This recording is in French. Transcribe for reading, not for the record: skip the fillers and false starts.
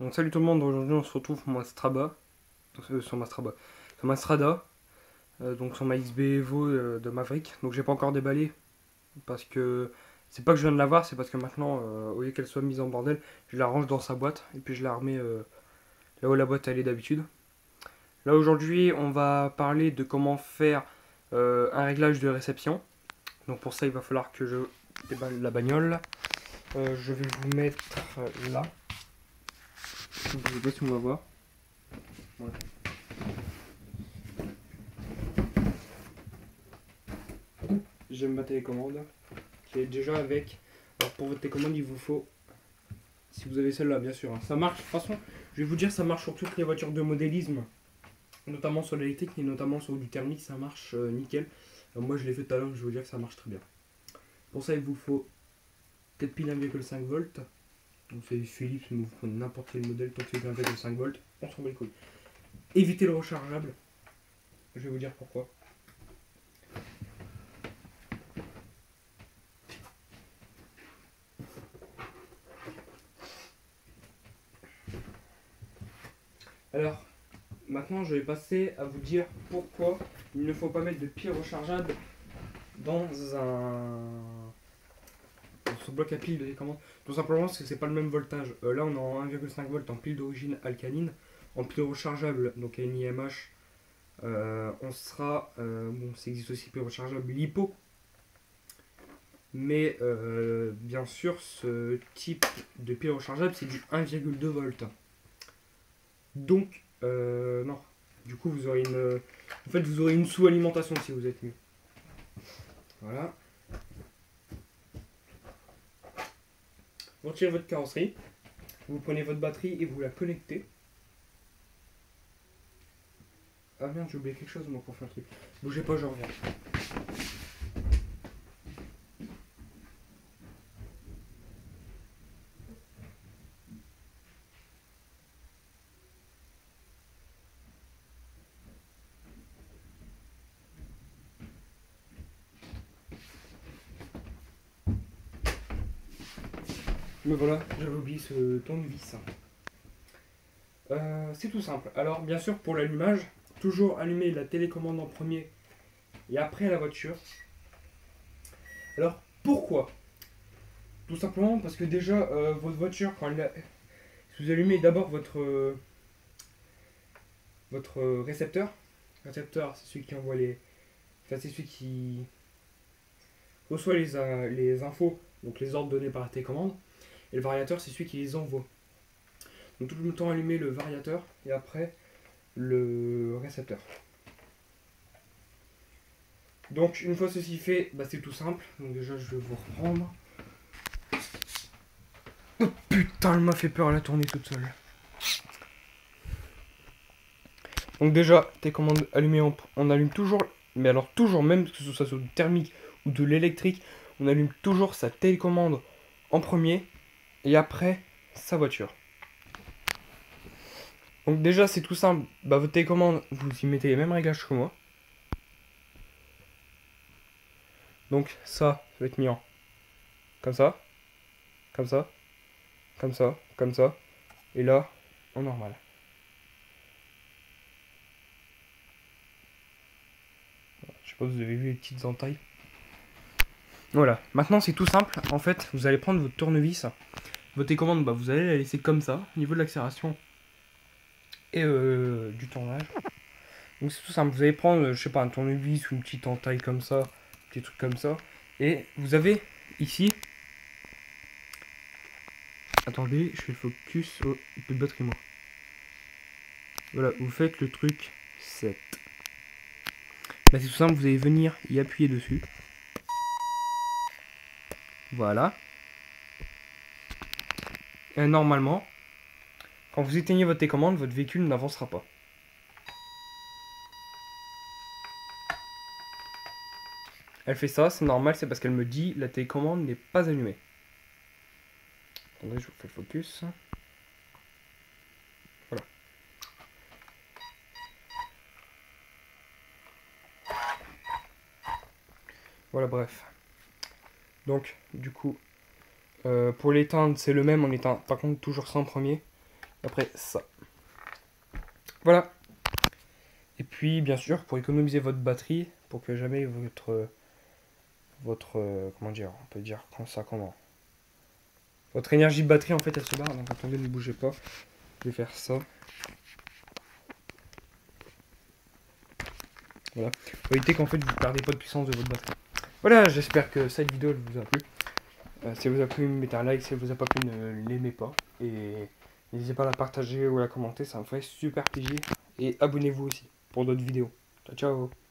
Donc salut tout le monde, aujourd'hui on se retrouve sur ma Strada, sur ma Strada, donc sur ma XB Evo de Maverick. Donc j'ai pas encore déballé parce que c'est pas que je viens de l'avoir, c'est parce que maintenant, au lieu qu'elle soit mise en bordel, je la range dans sa boîte et puis je la remets là où la boîte elle est d'habitude. Là aujourd'hui on va parler de comment faire un réglage de réception. Donc pour ça il va falloir que je déballe la bagnole. Je vais vous mettre là. Je sais pas si on va voir. Voilà. J'ai ma télécommande qui est déjà avec. Alors pour votre télécommande, il vous faut, si vous avez celle-là, bien sûr. Hein. Ça marche, de toute façon, je vais vous dire, ça marche sur toutes les voitures de modélisme, notamment sur l'électrique et notamment sur du thermique, ça marche nickel. Moi, je l'ai fait tout à l'heure, je vais vous dire que ça marche très bien. Pour ça, il vous faut 4 piles 1,5 volts. Donc c'est Philips, mais vous prenez n'importe quel modèle, tant que c'est 1,5 volts, on s'en bat les couilles. Évitez le rechargeable. Je vais vous dire pourquoi. Alors, maintenant je vais passer à vous dire pourquoi il ne faut pas mettre de pile rechargeable dans ce bloc à pile de télécommande. Tout simplement parce que c'est pas le même voltage. Là on est en 1,5 volts en pile d'origine alcaline. En pile rechargeable, donc à une IMH, on sera. Bon, ça existe aussi pile rechargeable LiPo. Mais bien sûr, ce type de pile rechargeable c'est du 1,2 volts. Donc, non. Du coup, vous aurez une. En fait, vous aurez une sous-alimentation si vous êtes mieux. Voilà. Vous retirez votre carrosserie. Vous prenez votre batterie et vous la connectez. Ah merde, j'ai oublié quelque chose moi pour faire le truc. Bougez pas, je reviens. Mais voilà, j'avais oublié ce tournevis. C'est tout simple. Alors, bien sûr, pour l'allumage, toujours allumer la télécommande en premier et après la voiture. Alors, pourquoi? Tout simplement parce que déjà, votre voiture, quand si vous allumez d'abord votre récepteur. Récepteur, c'est celui qui envoie les. Enfin, c'est celui qui reçoit les infos, donc les ordres donnés par la télécommande. Et le variateur, c'est celui qui les envoie. Donc tout le temps allumer le variateur et après le récepteur. Donc une fois ceci fait, bah, c'est tout simple. Donc déjà je vais vous reprendre. Oh putain, elle m'a fait peur, elle a tourné toute seule. Donc déjà, télécommande allumée, on allume toujours, mais alors toujours, même que ce soit sur du thermique ou de l'électrique, on allume toujours sa télécommande en premier et après sa voiture. Donc déjà c'est tout simple, bah, votre télécommande, vous y mettez les mêmes réglages que moi. Donc ça va être mis en comme ça, comme ça, comme ça, comme ça, et là en normal. Je sais pas si vous avez vu les petites entailles. Voilà, maintenant c'est tout simple, en fait vous allez prendre votre tournevis, votre télécommande, bah, vous allez la laisser comme ça, au niveau de l'accélération et du tournage. Donc c'est tout simple, vous allez prendre, je sais pas, un tournevis ou une petite entaille comme ça, un petit truc comme ça, et vous avez ici. Attendez, je fais le focus. Oh, il peut de batterie moi. Voilà, vous faites le truc 7. Bah, c'est tout simple, vous allez venir y appuyer dessus. Voilà. Et normalement, quand vous éteignez votre télécommande, votre véhicule n'avancera pas. Elle fait ça, c'est normal, c'est parce qu'elle me dit la télécommande n'est pas allumée. Attendez, je vous fais le focus. Voilà. Voilà, bref. Donc, du coup, pour l'éteindre, c'est le même, on éteint par contre toujours ça en premier. Après ça. Voilà. Et puis, bien sûr, pour économiser votre batterie, pour que jamais comment dire, on peut dire comment. Votre énergie de batterie, en fait, elle se barre. Donc, attendez, ne bougez pas. Je vais faire ça. Voilà. Pour éviter qu'en fait, vous ne perdez pas de puissance de votre batterie. Voilà, j'espère que cette vidéo elle vous a plu. Si elle vous a plu, mettez un like. Si elle vous a pas plu, ne l'aimez pas. Et n'hésitez pas à la partager ou à la commenter. Ça me ferait super plaisir. Et abonnez-vous aussi pour d'autres vidéos. Ciao, ciao.